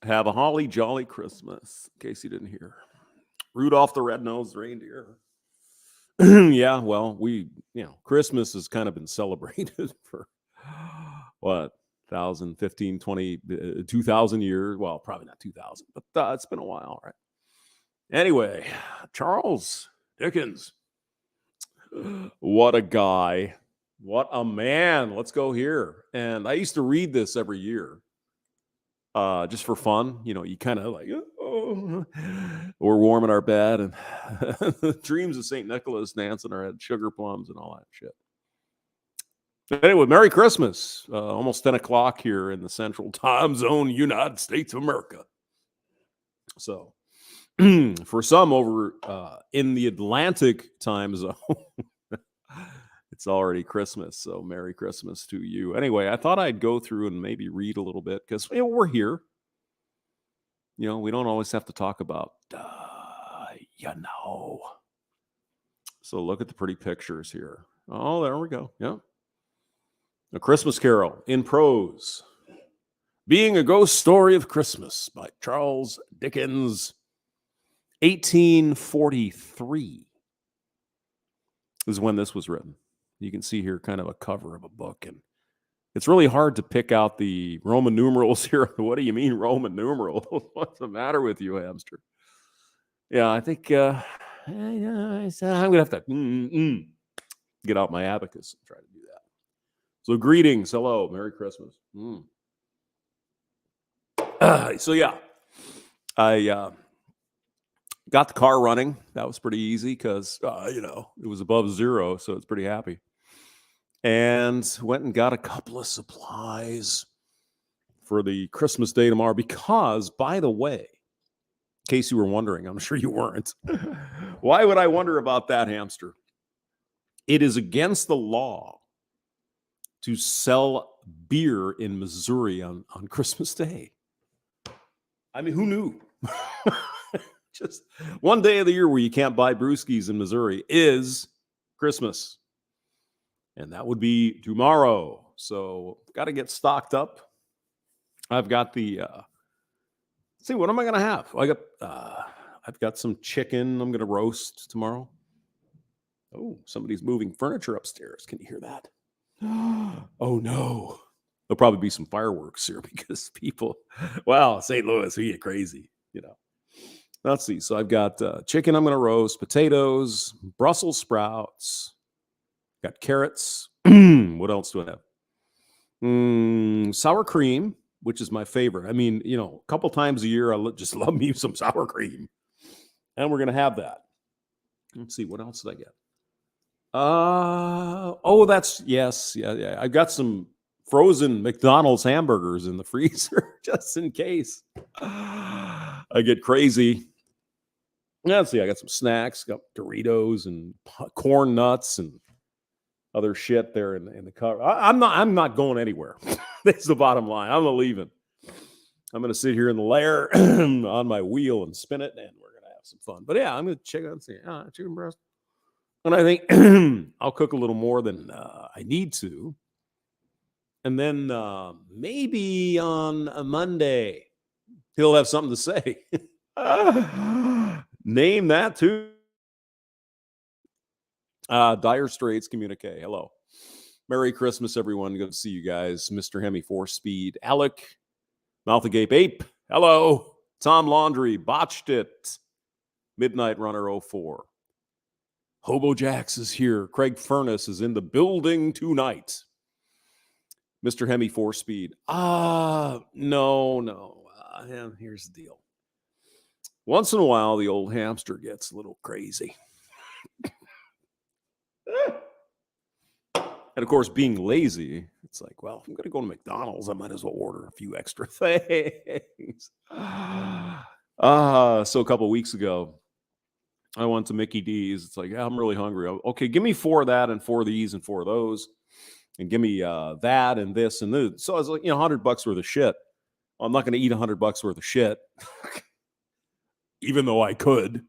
Have a holly jolly Christmas, in case you didn't hear. Rudolph the Red-Nosed Reindeer. Yeah, well, Christmas has kind of been celebrated for what, 1,000, 15, 20, 2,000 years. Well, probably not 2,000, but it's been a while, right? Anyway, Charles Dickens. What a guy. What a man. Let's go here. And I used to read this every year. Just for fun, you kind of like, oh, we're warm in our bed and dreams of St. Nicholas dancing our head, sugar plums and all that shit. Anyway, Merry Christmas. Almost 10 o'clock here in the Central Time Zone, United States of America. So for some over in the Atlantic time zone, it's already Christmas. So Merry Christmas to you. Anyway, I thought I'd go through and maybe read a little bit because we're here. We don't always have to talk about, So look at the pretty pictures here. Oh, there we go. Yeah. A Christmas Carol in prose. Being a Ghost Story of Christmas by Charles Dickens. 1843 is when this was written. You can see here kind of a cover of a book, and it's really hard to pick out the Roman numerals here. What do you mean Roman numerals? What's the matter with you, hamster? Yeah, I think I'm going to have to get out my abacus and try to do that. So greetings. Hello. Merry Christmas. So yeah, I got the car running. That was pretty easy because, it was above zero, so it's pretty happy. And went and got a couple of supplies for the Christmas day tomorrow because, by the way, in case you were wondering, I'm sure you weren't. Why would I wonder about that, hamster? It is against the law to sell beer in Missouri on Christmas Day. I mean, who knew? Just one day of the year where you can't buy brewskis in Missouri is Christmas. And that would be tomorrow. So got to get stocked up. I've got the, see, what am I going to have? I've got some chicken I'm going to roast tomorrow. Oh, somebody's moving furniture upstairs. Can you hear that? Oh, no. There'll probably be some fireworks here because people, St. Louis, we get crazy, Let's see. So I've got chicken I'm going to roast, potatoes, Brussels sprouts, got carrots. What else do I have? Sour cream, which is my favorite. I mean, a couple times a year, I just love me some sour cream. And we're going to have that. Let's see. What else did I get? Yes. Yeah. I've got some frozen McDonald's hamburgers in the freezer just in case I get crazy. Let's see. I got some snacks, got Doritos and corn nuts and other shit there in the car. I'm not going anywhere. That's the bottom line. I'm not leaving. I'm going to sit here in the lair on my wheel and spin it, and we're going to have some fun. But yeah, I'm going to check out and see chicken breast. And I think I'll cook a little more than I need to. And then maybe on a Monday, he'll have something to say. Name that too. Dire Straits Communique. Hello. Merry Christmas, everyone. Good to see you guys. Mr. Hemi 4-Speed. Alec. Mouth Agape Ape. Hello. Tom Laundry. Botched It. Midnight Runner 04. Hobo Jax is here. Craig Furness is in the building tonight. Mr. Hemi 4-Speed. No. Here's the deal. Once in a while, the old hamster gets a little crazy. And of course, being lazy, it's like, well, if I'm going to go to McDonald's, I might as well order a few extra things. So a couple of weeks ago, I went to Mickey D's. It's like, I'm really hungry. Okay, give me 4 of that and 4 of these and 4 of those. And give me that and this and this. So I was like, $100 worth of shit. I'm not going to eat $100 worth of shit, even though I could.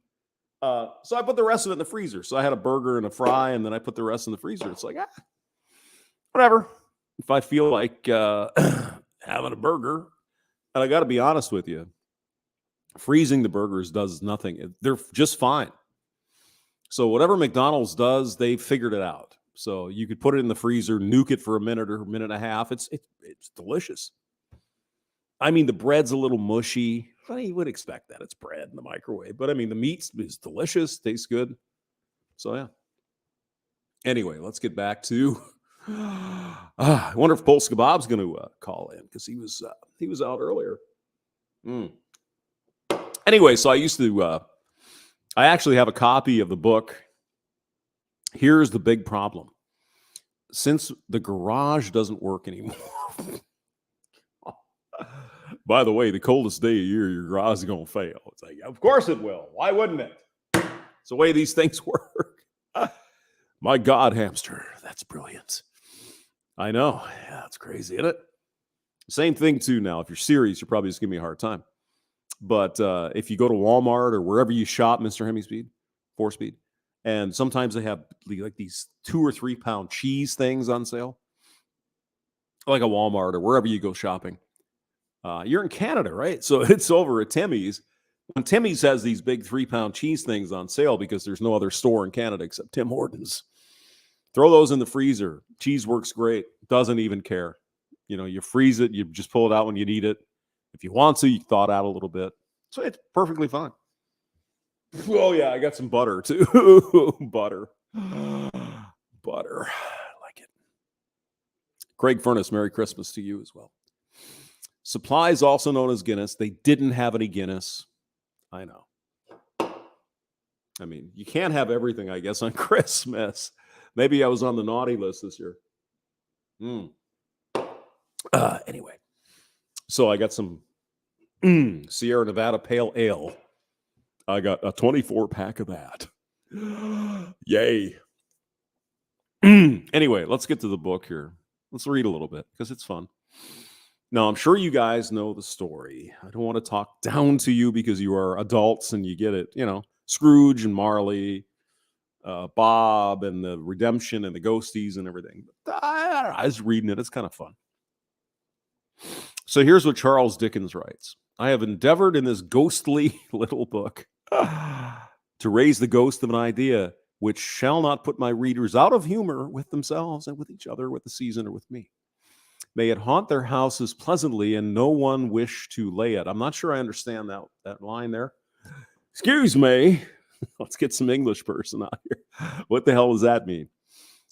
So I put the rest of it in the freezer. So I had a burger and a fry, and then I put the rest in the freezer. It's like, whatever. If I feel like having a burger, And I got to be honest with you, freezing the burgers does nothing. They're just fine. So whatever McDonald's does, they figured it out. So you could put it in the freezer, nuke it for a minute or a minute and a half. It's delicious. I mean, the bread's a little mushy. Well, you would expect that. It's bread in the microwave. But I mean, the meat is delicious, tastes good. So yeah. Anyway, let's get back to. I wonder if Polska Bob's going to call in because he was out earlier. Anyway, so I actually have a copy of the book. Here's the big problem. Since the garage doesn't work anymore. By the way, the coldest day of year, your garage is going to fail. It's like, of course it will. Why wouldn't it? It's the way these things work. My God, hamster. That's brilliant. I know. Yeah, that's crazy, isn't it? Same thing, too, now. If you're serious, you're probably just giving me a hard time. But if you go to Walmart or wherever you shop, Mr. Hemi-Speed, 4-Speed, and sometimes they have like these 2 or 3 pound cheese things on sale, like a Walmart or wherever you go shopping. You're in Canada, right? So it's over at Timmy's. When Timmy's has these big 3 pound cheese things on sale because there's no other store in Canada except Tim Hortons, throw those in the freezer. Cheese works great. Doesn't even care. You know, you freeze it. You just pull it out when you need it. If you want to, you thaw it out a little bit. So it's perfectly fine. Oh, yeah, I got some butter, too. Butter. Butter. I like it. Craig Furness, Merry Christmas to you as well. Supplies, also known as Guinness. They didn't have any Guinness. I know. I mean, you can't have everything, I guess, on Christmas. Maybe I was on the naughty list this year. Anyway. So I got some Sierra Nevada Pale Ale. I got a 24-pack of that. Yay. Anyway, let's get to the book here. Let's read a little bit because it's fun. Now, I'm sure you guys know the story. I don't want to talk down to you because you are adults and you get it. You know, Scrooge and Marley, Bob and the redemption and the ghosties and everything. I was reading it. It's kind of fun. So here's what Charles Dickens writes. I have endeavored in this ghostly little book to raise the ghost of an idea which shall not put my readers out of humor with themselves and with each other, with the season, or with me. May it haunt their houses pleasantly and no one wish to lay it. I'm not sure I understand that line there. Excuse me. Let's get some English person out here. What the hell does that mean?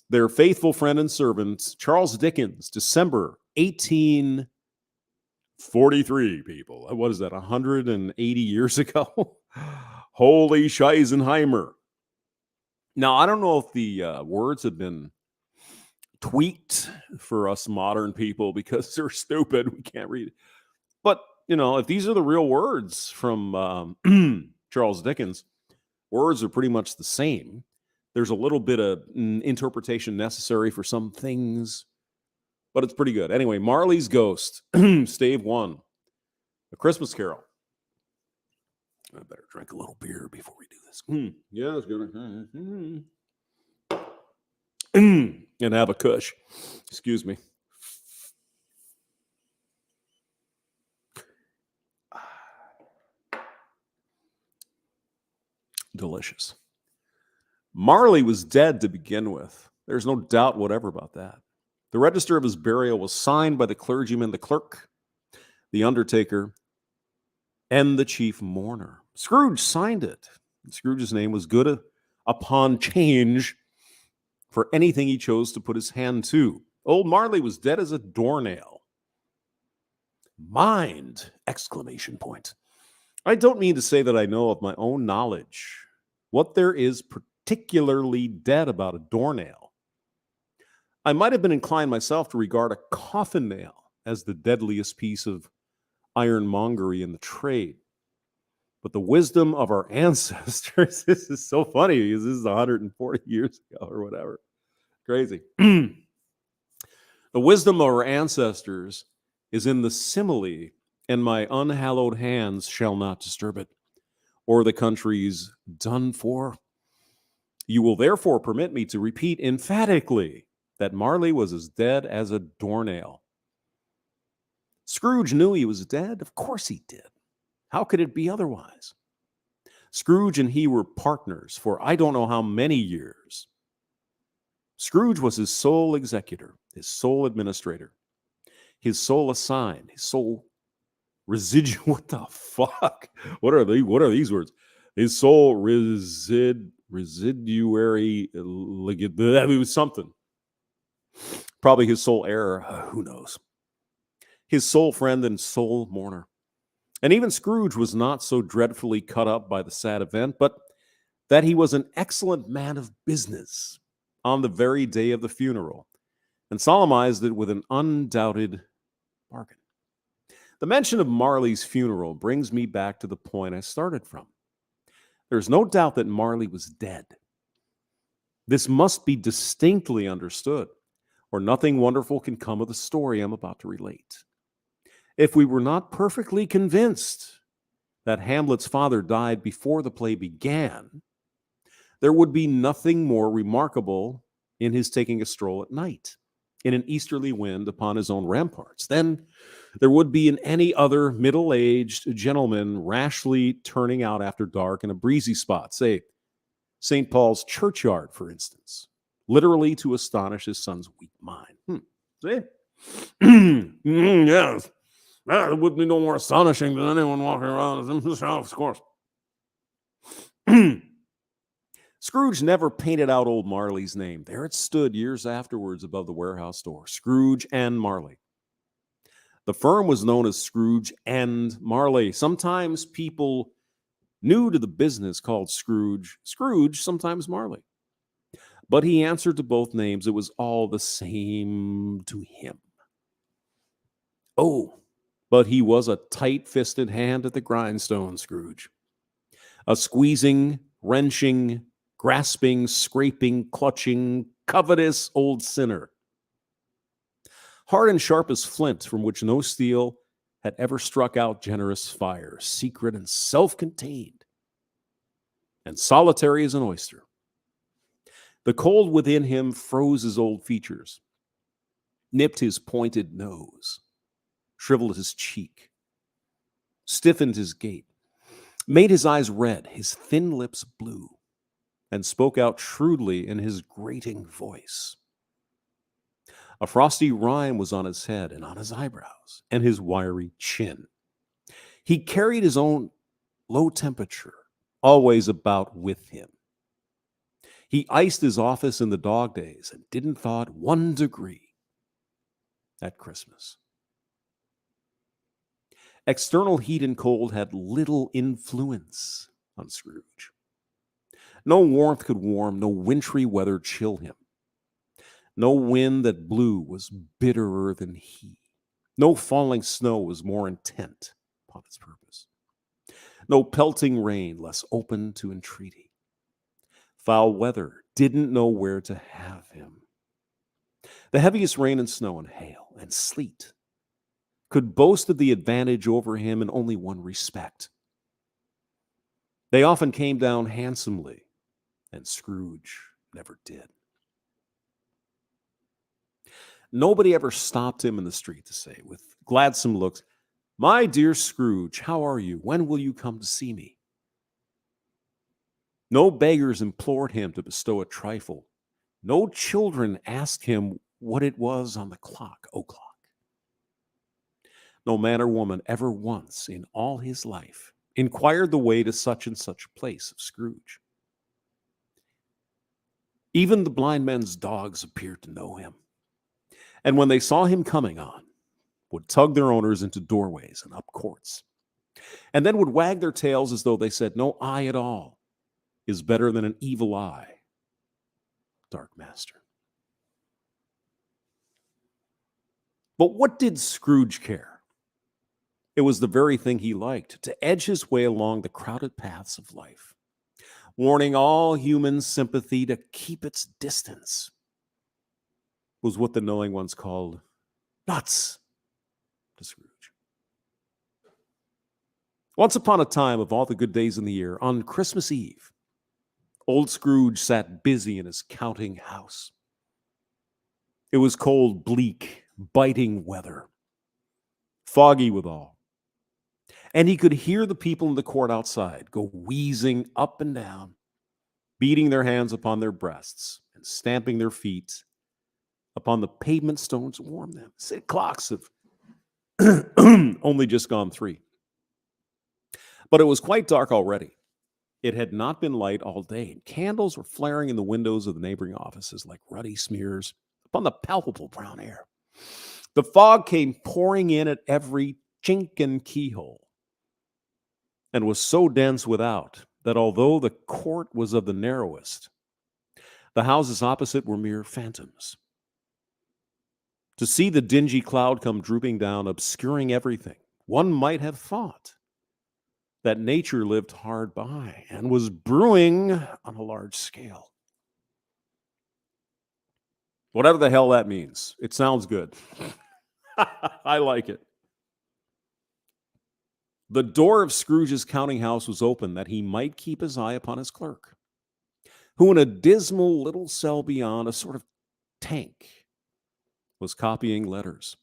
Their faithful friend and servant, Charles Dickens, December 1843, people. What is that, 180 years ago? Holy Scheisenheimer. Now, I don't know if the words have been tweaked for us modern people because they're stupid. We can't read it. But, you know, if these are the real words from Charles Dickens, words are pretty much the same. There's a little bit of interpretation necessary for some things, but it's pretty good. Anyway, Marley's Ghost, Stave 1, A Christmas Carol. I better drink a little beer before we do this. Yeah, it's good. And have a kush. Excuse me. Delicious. Marley was dead to begin with. There's no doubt whatever about that. The register of his burial was signed by the clergyman, the clerk, the undertaker, and the chief mourner. Scrooge signed it. Scrooge's name was good upon change for anything he chose to put his hand to. Old Marley was dead as a doornail. Mind! Exclamation point. I don't mean to say that I know of my own knowledge what there is particularly dead about a doornail. I might have been inclined myself to regard a coffin nail as the deadliest piece of ironmongery in the trade. But the wisdom of our ancestors, this is so funny because this is 140 years ago or whatever. Crazy. The wisdom of our ancestors is in the simile, and my unhallowed hands shall not disturb it, or the country's done for. You will therefore permit me to repeat emphatically that Marley was as dead as a doornail. Scrooge knew he was dead. Of course he did. How could it be otherwise? Scrooge and he were partners for I don't know how many years. Scrooge was his sole executor, his sole administrator, his sole assign, his sole residual. What the fuck? What are these words? His sole residuary. It was something. Probably his sole heir. Who knows? His sole friend and sole mourner. And even Scrooge was not so dreadfully cut up by the sad event, but that he was an excellent man of business on the very day of the funeral, and solemnized it with an undoubted bargain. The mention of Marley's funeral brings me back to the point I started from. There's no doubt that Marley was dead. This must be distinctly understood, or nothing wonderful can come of the story I'm about to relate. If we were not perfectly convinced that Hamlet's father died before the play began, there would be nothing more remarkable in his taking a stroll at night in an easterly wind upon his own ramparts than there would be in any other middle-aged gentleman rashly turning out after dark in a breezy spot, say St. Paul's churchyard, for instance, literally to astonish his son's weak mind. See? Yes. That would be no more astonishing than anyone walking around in his house, of course. Scrooge never painted out old Marley's name. There it stood years afterwards above the warehouse door, Scrooge and Marley. The firm was known as Scrooge and Marley. Sometimes people new to the business called Scrooge, sometimes Marley. But he answered to both names. It was all the same to him. Oh, but he was a tight-fisted hand at the grindstone, Scrooge. A squeezing, wrenching, grasping, scraping, clutching, covetous old sinner. Hard and sharp as flint, from which no steel had ever struck out generous fire, secret and self-contained, and solitary as an oyster. The cold within him froze his old features, nipped his pointed nose, shriveled his cheek, stiffened his gait, made his eyes red, his thin lips blue, and spoke out shrewdly in his grating voice. A frosty rime was on his head and on his eyebrows and his wiry chin. He carried his own low temperature always about with him. He iced his office in the dog days and didn't thaw it 1 degree at Christmas. External heat and cold had little influence on Scrooge. No warmth could warm, no wintry weather chill him. No wind that blew was bitterer than he. No falling snow was more intent upon its purpose. No pelting rain less open to entreaty. Foul weather didn't know where to have him. The heaviest rain and snow and hail and sleet could boast of the advantage over him in only one respect. They often came down handsomely, and Scrooge never did. Nobody ever stopped him in the street to say, with gladsome looks, "My dear Scrooge, how are you? When will you come to see me?" No beggars implored him to bestow a trifle. No children asked him what it was on the clock, o'clock. No man or woman ever once in all his life inquired the way to such and such a place of Scrooge. Even the blind men's dogs appeared to know him, and when they saw him coming on, would tug their owners into doorways and up courts, and then would wag their tails as though they said, "No eye at all is better than an evil eye, dark master." But what did Scrooge care? It was the very thing he liked, to edge his way along the crowded paths of life, warning all human sympathy to keep its distance. Was what the knowing ones called nuts to Scrooge. Once upon a time, of all the good days in the year, on Christmas Eve, old Scrooge sat busy in his counting house. It was cold, bleak, biting weather. foggy withal. And he could hear the people in the court outside go wheezing up and down, beating their hands upon their breasts and stamping their feet upon the pavement stones to warm them. City clocks have only just gone 3. But it was quite dark already. It had not been light all day, and candles were flaring in the windows of the neighboring offices like ruddy smears upon the palpable brown air. The fog came pouring in at every chink and keyhole, and was so dense without that although the court was of the narrowest, the houses opposite were mere phantoms. To see the dingy cloud come drooping down, obscuring everything, one might have thought that nature lived hard by and was brewing on a large scale. Whatever the hell that means, it sounds good. I like it. The door of Scrooge's counting house was open that he might keep his eye upon his clerk, who in a dismal little cell beyond, a sort of tank, was copying letters.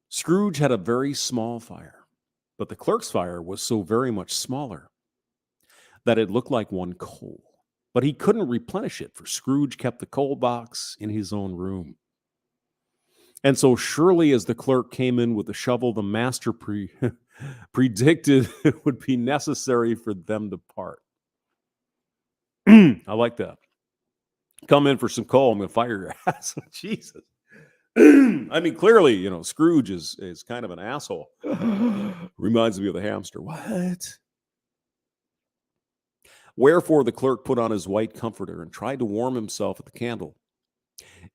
Scrooge had a very small fire, but the clerk's fire was so very much smaller that it looked like one coal. But he couldn't replenish it, for Scrooge kept the coal box in his own room. And so surely as the clerk came in with the shovel, the master predicted it would be necessary for them to part. I like that. Come in for some coal, I'm going to fire your ass. Jesus. I mean, clearly, Scrooge is kind of an asshole. Reminds me of the hamster. What? Wherefore the clerk put on his white comforter and tried to warm himself at the candle,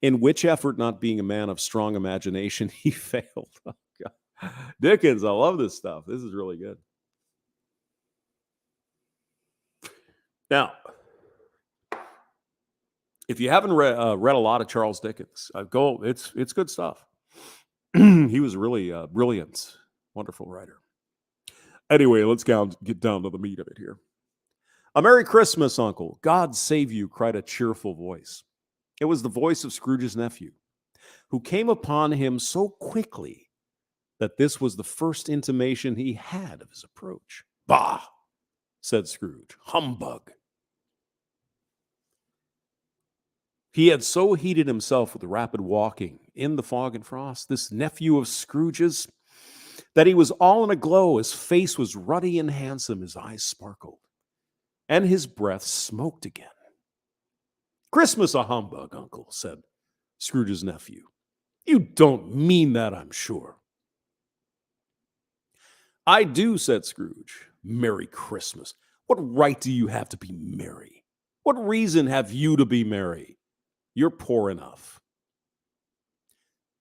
in which effort, not being a man of strong imagination, he failed. Oh, God. Dickens, I love this stuff. This is really good. Now, if you haven't read a lot of Charles Dickens, it's good stuff. He was really brilliant, wonderful writer. Anyway, let's get down to the meat of it here. A Merry Christmas, Uncle. God save you, cried a cheerful voice. It was the voice of Scrooge's nephew, who came upon him so quickly that this was the first intimation he had of his approach. Bah, said Scrooge. Humbug. He had so heated himself with the rapid walking in the fog and frost, this nephew of Scrooge's, that he was all in a glow. His face was ruddy and handsome, his eyes sparkled, and his breath smoked again. Christmas a humbug, Uncle, said Scrooge's nephew. You don't mean that, I'm sure. I do, said Scrooge. Merry Christmas. What right do you have to be merry? What reason have you to be merry? You're poor enough.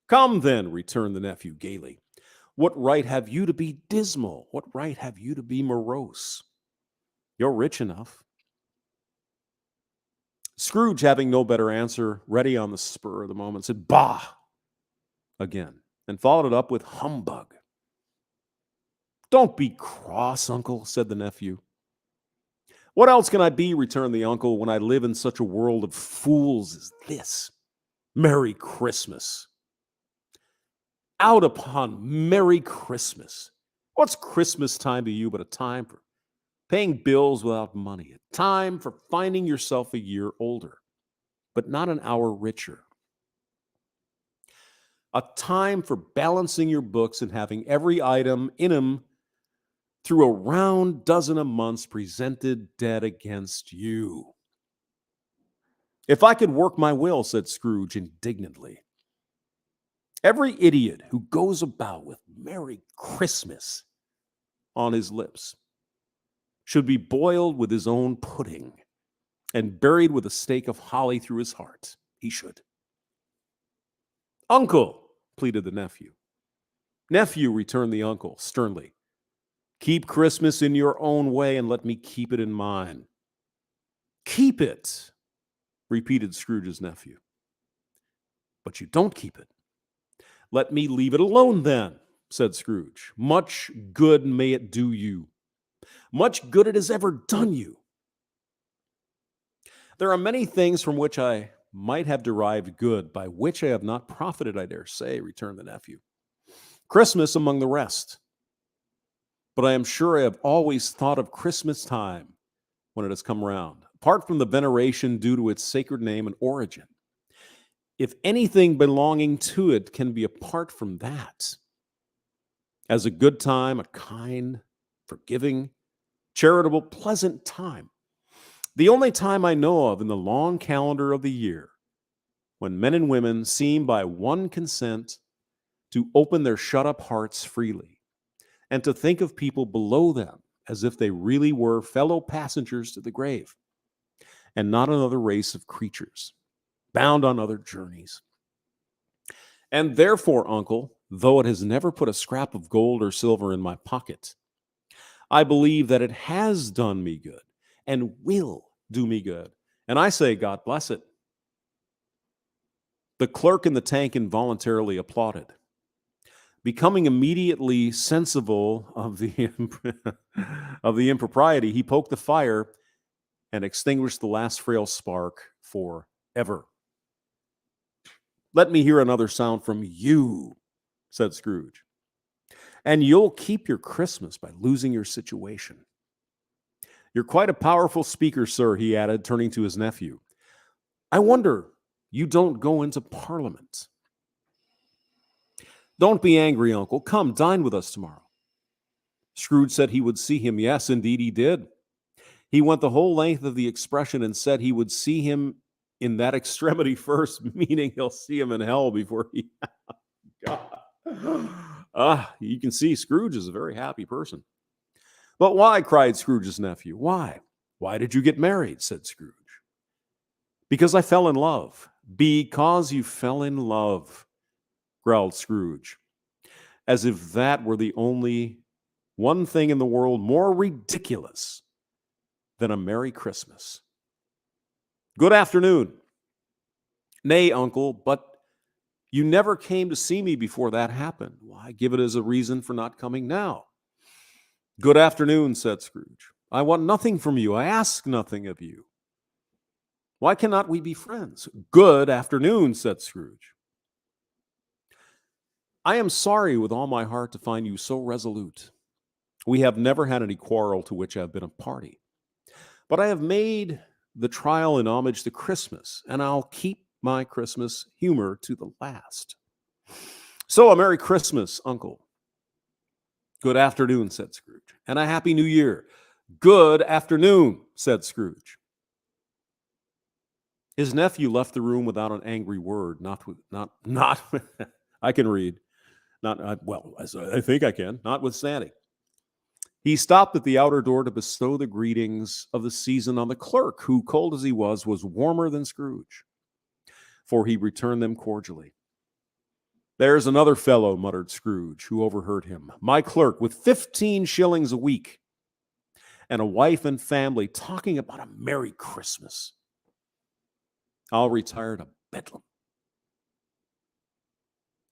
Come then, returned the nephew gaily. What right have you to be dismal? What right have you to be morose? You're rich enough. Scrooge, having no better answer, ready on the spur of the moment, said, Bah! Again, and followed it up with humbug. Don't be cross, Uncle, said the nephew. What else can I be, returned the uncle, when I live in such a world of fools as this? Merry Christmas. Out upon Merry Christmas. What's Christmas time to you but a time for paying bills without money, a time for finding yourself a year older, but not an hour richer, a time for balancing your books and having every item in them through a round dozen of months presented dead against you. If I could work my will, said Scrooge indignantly, every idiot who goes about with Merry Christmas on his lips should be boiled with his own pudding and buried with a stake of holly through his heart. He should. Uncle, pleaded the nephew. Nephew, returned the uncle sternly, keep Christmas in your own way and let me keep it in mine. Keep it, repeated Scrooge's nephew. But you don't keep it. Let me leave it alone then, said Scrooge. Much good may it do you. Much good it has ever done you. There are many things from which I might have derived good, by which I have not profited, I dare say, returned the nephew. Christmas among the rest. But I am sure I have always thought of Christmas time when it has come round, apart from the veneration due to its sacred name and origin. If anything belonging to it can be apart from that, as a good time, a kind, forgiving, charitable, pleasant time, the only time I know of in the long calendar of the year when men and women seem by one consent to open their shut-up hearts freely and to think of people below them as if they really were fellow passengers to the grave and not another race of creatures bound on other journeys. And therefore, uncle, though it has never put a scrap of gold or silver in my pocket, I believe that it has done me good and will do me good. And I say, God bless it. The clerk in the tank involuntarily applauded. Becoming immediately sensible of the, of the impropriety, he poked the fire and extinguished the last frail spark forever. Let me hear another sound from you, said Scrooge. And you'll keep your Christmas by losing your situation. You're quite a powerful speaker, sir, he added, turning to his nephew. I wonder you don't go into Parliament. Don't be angry, uncle. Come, dine with us tomorrow. Scrooge said he would see him. Yes, indeed he did. He went the whole length of the expression and said he would see him in that extremity first, meaning he'll see him in hell before he... God. You can see Scrooge is a very happy person. But why, cried Scrooge's nephew, why? Why did you get married, said Scrooge. Because I fell in love. Because you fell in love, growled Scrooge, as if that were the only one thing in the world more ridiculous than a Merry Christmas. Good afternoon. Nay, uncle, but you never came to see me before that happened. Why give it as a reason for not coming now? Good afternoon, said Scrooge. I want nothing from you. I ask nothing of you. Why cannot we be friends? Good afternoon, said Scrooge. I am sorry with all my heart to find you so resolute. We have never had any quarrel to which I have been a party. But I have made the trial in homage to Christmas, and I'll keep my Christmas humor to the last. So a Merry Christmas, uncle. Good afternoon, said Scrooge. And a Happy New Year. Good afternoon, said Scrooge. His nephew left the room without an angry word, not I can read. I think I can, notwithstanding. He stopped at the outer door to bestow the greetings of the season on the clerk, who, cold as he was warmer than Scrooge, for he returned them cordially. There's another fellow, muttered Scrooge, who overheard him. My clerk, with 15 shillings a week, and a wife and family, talking about a Merry Christmas. I'll retire to Bedlam.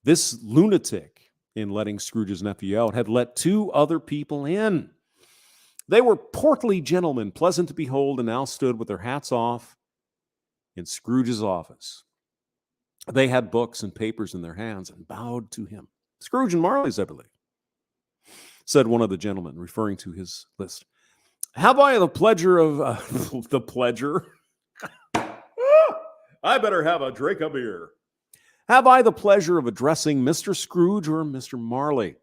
This lunatic, in letting Scrooge's nephew out, had let two other people in. They were portly gentlemen, pleasant to behold, and now stood with their hats off in Scrooge's office. They had books and papers in their hands and bowed to him. Scrooge and Marley's, I believe, said one of the gentlemen, referring to his list. Have I the pleasure of... the pleasure? I better have a drink of beer. Have I the pleasure of addressing Mr. Scrooge or Mr. Marley?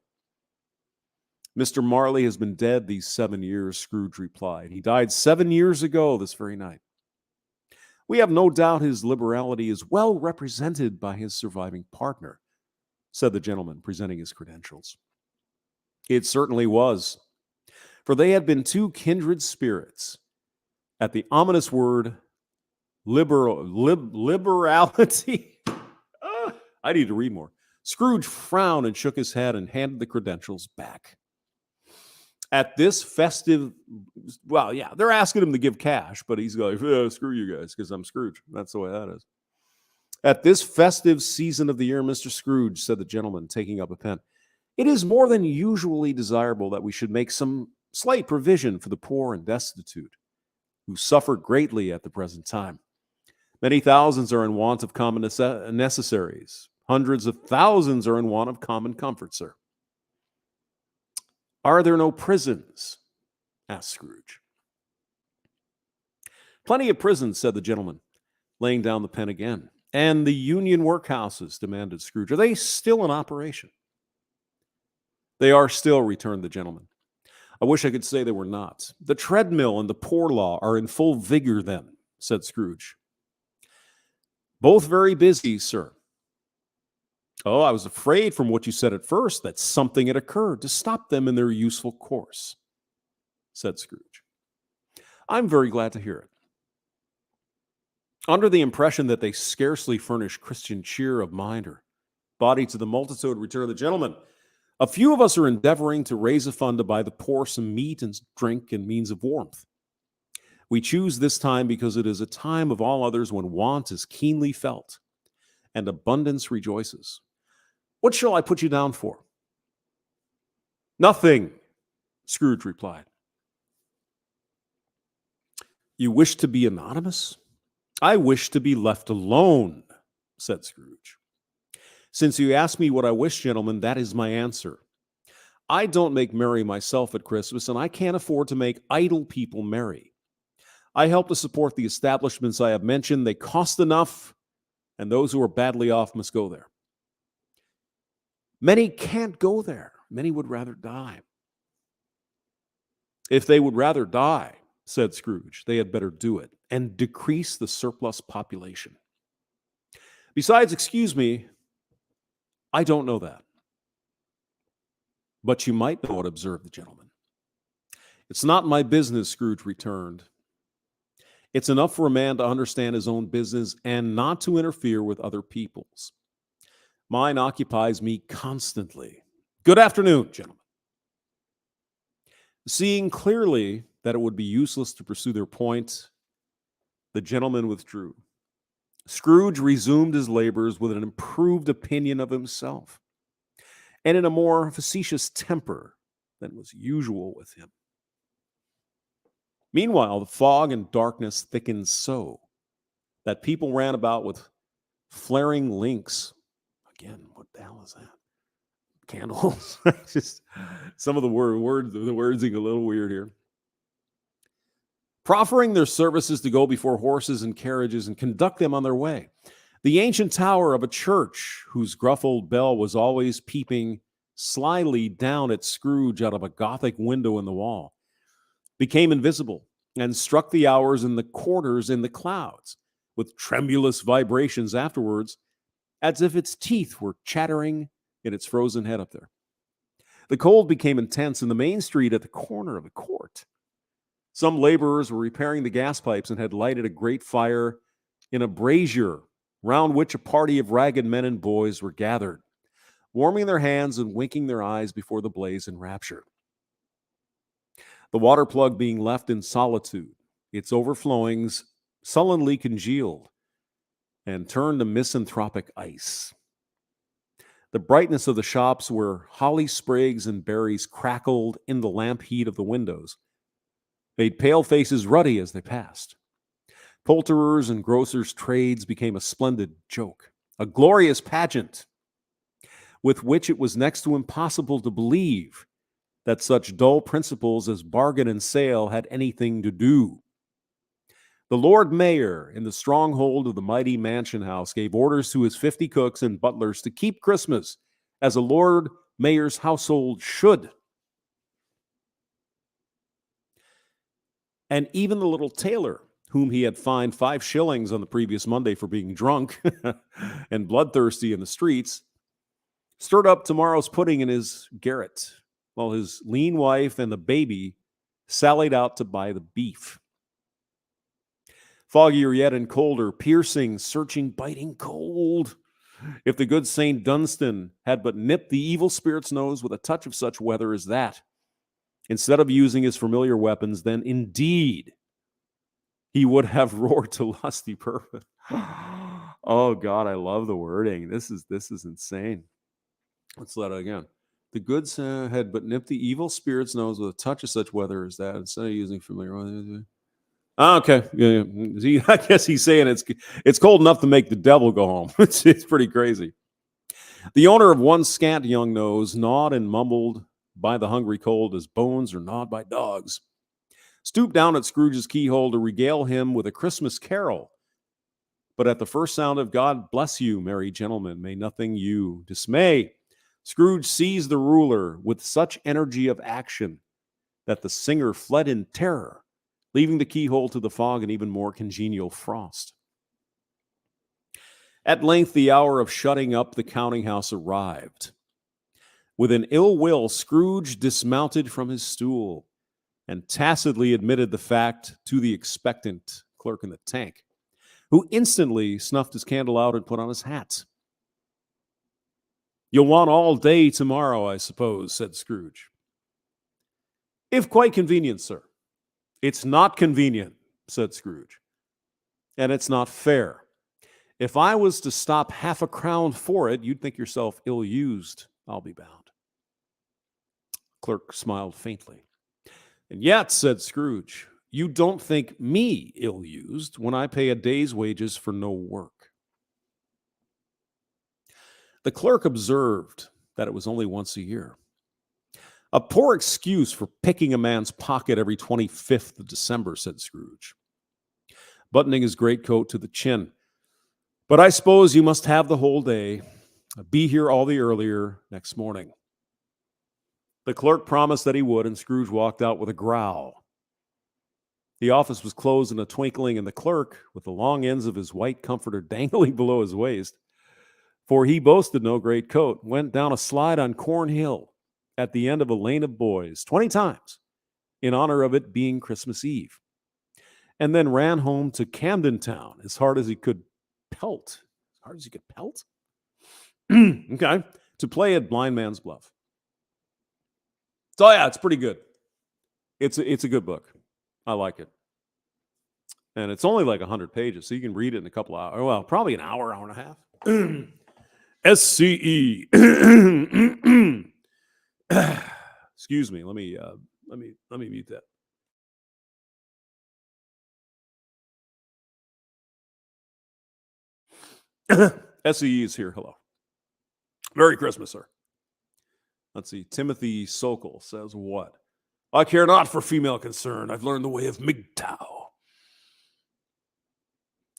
Mr. Marley has been dead these 7 years, Scrooge replied. He died 7 years ago this very night. We have no doubt his liberality is well represented by his surviving partner, said the gentleman, presenting his credentials. It certainly was, for they had been two kindred spirits. At the ominous word liberality, I need to read more. Scrooge frowned and shook his head and handed the credentials back. At this festive, they're asking him to give cash, but he's like, screw you guys, because I'm Scrooge. That's the way that is. At this festive season of the year, Mr. Scrooge, said the gentleman, taking up a pen, it is more than usually desirable that we should make some slight provision for the poor and destitute, who suffer greatly at the present time. Many thousands are in want of common necessaries. Hundreds of thousands are in want of common comfort, sir. Are there no prisons? Asked Scrooge. Plenty of prisons, said the gentleman, laying down the pen again. And the union workhouses, demanded Scrooge. Are they still in operation? They are still, returned the gentleman. I wish I could say they were not. The treadmill and the poor law are in full vigor then, said Scrooge. Both very busy, sir. Oh, I was afraid from what you said at first that something had occurred to stop them in their useful course, said Scrooge. I'm very glad to hear it. Under the impression that they scarcely furnish Christian cheer of mind or body to the multitude, returned the gentleman, a few of us are endeavoring to raise a fund to buy the poor some meat and drink and means of warmth. We choose this time because it is a time of all others when want is keenly felt and abundance rejoices. What shall I put you down for? Nothing, Scrooge replied. You wish to be anonymous? I wish to be left alone, said Scrooge. Since you ask me what I wish, gentlemen, that is my answer. I don't make merry myself at Christmas, and I can't afford to make idle people merry. I help to support the establishments I have mentioned. They cost enough, and those who are badly off must go there. Many can't go there. Many would rather die. If they would rather die, said Scrooge, they had better do it and decrease the surplus population. Besides, excuse me, I don't know that. But you might know it, observed the gentleman. It's not my business, Scrooge returned. It's enough for a man to understand his own business and not to interfere with other people's. Mine occupies me constantly. Good afternoon, gentlemen. Seeing clearly that it would be useless to pursue their point, the gentleman withdrew. Scrooge resumed his labors with an improved opinion of himself and in a more facetious temper than was usual with him. Meanwhile, the fog and darkness thickened so that people ran about with flaring links. Again, what the hell is that? Candles. Just some of the words are a little weird here. Proffering their services to go before horses and carriages and conduct them on their way. The ancient tower of a church, whose gruff old bell was always peeping slyly down at Scrooge out of a Gothic window in the wall, became invisible and struck the hours in the quarters in the clouds with tremulous vibrations afterwards, as if its teeth were chattering in its frozen head up there. The cold became intense in the main street at the corner of the court. Some laborers were repairing the gas pipes and had lighted a great fire in a brazier round which a party of ragged men and boys were gathered, warming their hands and winking their eyes before the blaze in rapture. The water plug being left in solitude, its overflowings sullenly congealed and turned to misanthropic ice. The brightness of the shops where holly sprigs and berries crackled in the lamp heat of the windows made pale faces ruddy as they passed. Poulterers' and grocers' trades became a splendid joke, a glorious pageant, with which it was next to impossible to believe that such dull principles as bargain and sale had anything to do. The Lord Mayor, in the stronghold of the mighty mansion house, gave orders to his 50 cooks and butlers to keep Christmas as a Lord Mayor's household should. And even the little tailor, whom he had fined 5 shillings on the previous Monday for being drunk and bloodthirsty in the streets, stirred up tomorrow's pudding in his garret, while his lean wife and the baby sallied out to buy the beef. Foggier yet and colder, piercing, searching, biting cold. If the good St. Dunstan had but nipped the evil spirit's nose with a touch of such weather as that, instead of using his familiar weapons, then indeed he would have roared to lusty purpose. Oh God, I love the wording. This is insane. Let's let it again. The good had but nipped the evil spirit's nose with a touch of such weather as that, instead of using familiar. Okay, yeah. I guess he's saying it's cold enough to make the devil go home. It's pretty crazy. The owner of one scant young nose gnawed and mumbled by the hungry cold as bones are gnawed by dogs, stooped down at Scrooge's keyhole to regale him with a Christmas carol. But at the first sound of God bless you, merry gentlemen, may nothing you dismay, Scrooge seized the ruler with such energy of action that the singer fled in terror, leaving the keyhole to the fog and even more congenial frost. At length, the hour of shutting up the counting house arrived. With an ill will, Scrooge dismounted from his stool and tacitly admitted the fact to the expectant clerk in the tank, who instantly snuffed his candle out and put on his hat. "You'll want all day tomorrow, I suppose," said Scrooge. "If quite convenient, sir." "It's not convenient," said Scrooge. "And it's not fair. If I was to stop half a crown for it, you'd think yourself ill-used, I'll be bound." Clerk smiled faintly. "And yet," said Scrooge, "you don't think me ill-used when I pay a day's wages for no work." The clerk observed that it was only once a year. "A poor excuse for picking a man's pocket every 25th of December," said Scrooge, buttoning his greatcoat to the chin. "But I suppose you must have the whole day. Be here all the earlier next morning." The clerk promised that he would, and Scrooge walked out with a growl. The office was closed in a twinkling, and the clerk, with the long ends of his white comforter dangling below his waist, for he boasted no great coat, went down a slide on Corn Hill at the end of a lane of boys 20 times in honor of it being Christmas Eve, and then ran home to Camden Town as hard as he could pelt. As hard as he could pelt? Okay. To play at Blind Man's Bluff. So yeah, it's pretty good. It's a good book. I like it. And it's only like 100 pages, so you can read it in a couple hours. Well, probably an hour, hour and a half. SCE. Excuse me. Let me mute that. SCE is here. Hello. Merry Christmas, sir. Let's see. Timothy Sokol says what? "I care not for female concern. I've learned the way of MGTOW.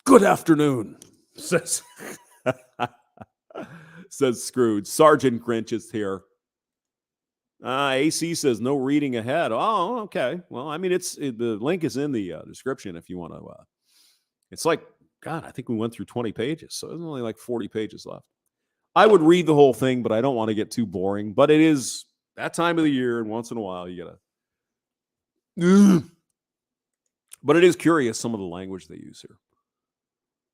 Good afternoon," says says Scrooge. Sergeant Grinch is here. AC says no reading ahead. Oh, okay. Well, I mean, the link is in the description if you want to. It's like, God, I think we went through 20 pages, so there's only like 40 pages left. I would read the whole thing, but I don't want to get too boring. But it is that time of the year, and once in a while you gotta. But it is curious some of the language they use here.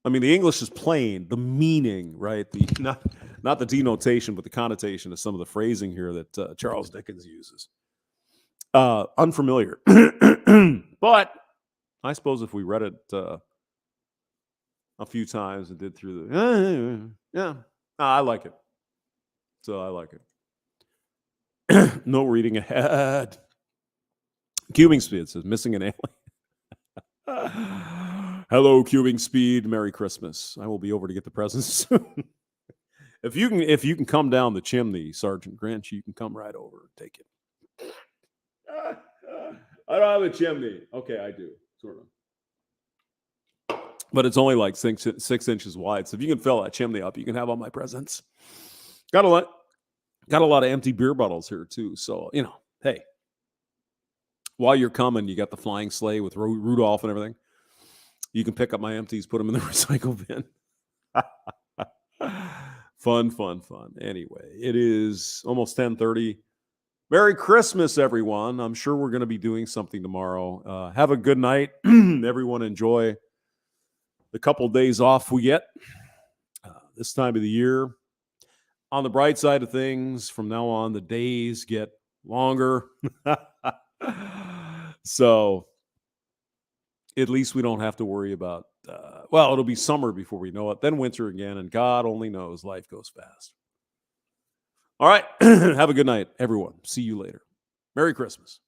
I mean, the English is plain, the meaning, right? Not the denotation, but the connotation of some of the phrasing here that Charles Dickens uses. Unfamiliar. But I suppose if we read it a few times and did through the... I like it. So I like it. No reading ahead. Cubing Speed says, "Missing an alien." Hello, Cubing Speed. Merry Christmas. I will be over to get the presents soon. If you can come down the chimney, Sergeant Grinch, you can come right over and take it. I don't have a chimney. Okay, I do, sort of. But it's only like 6 inches wide. So if you can fill that chimney up, you can have all my presents. Got a lot of empty beer bottles here too. So, hey, while you're coming, you got the flying sleigh with Rudolph and everything. You can pick up my empties, put them in the recycle bin. Fun. Anyway, it is almost 10:30. Merry Christmas, everyone. I'm sure we're going to be doing something tomorrow. Have a good night. Everyone enjoy the couple days off we get this time of the year. On the bright side of things, from now on, the days get longer. So at least we don't have to worry about, it'll be summer before we know it, then winter again, and God only knows life goes fast. All right. Have a good night, everyone. See you later. Merry Christmas.